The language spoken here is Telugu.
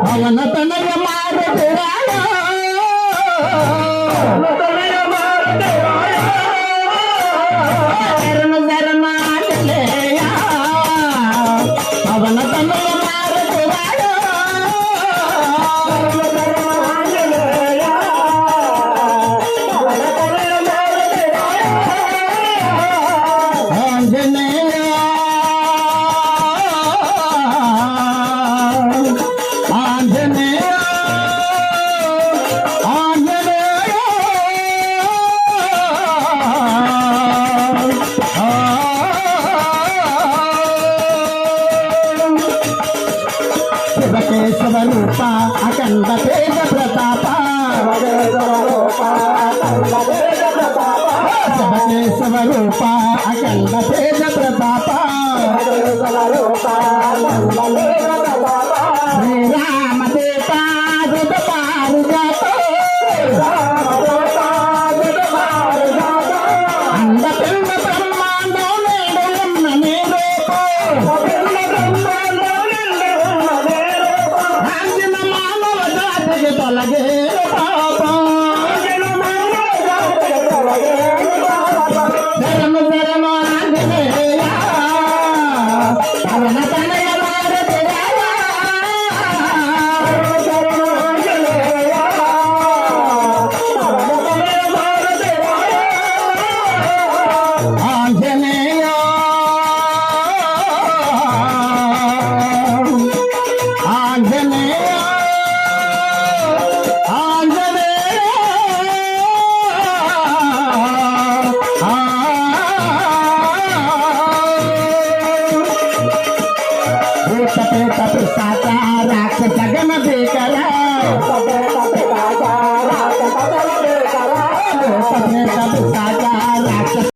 పవన తనయ మారుతురాడా శరణ శరణాలయా పవన తనయ మారుతురాడా శివకేశవ రూప అఖండ తేజ ప్రతాప శివకేశవ రూప అఖండ తేజ ప్రతాప శ్రీరామ దేవారుద పారుజాత అంద పిల్ల బ్రహ్మాండం నేడున్న నీ తొలగే పాపం శరణు శరణు ఆంజనేయ పవన తనయ మారుతురాడా శరణు ఆంజనేయ పవన తనయ మారుతురాడా ఆంజనేయ ఆంజనేయ భూతపేత పిశాచ రాక్షస గణ భీకర భూతపేత పిశాచ రాక్షస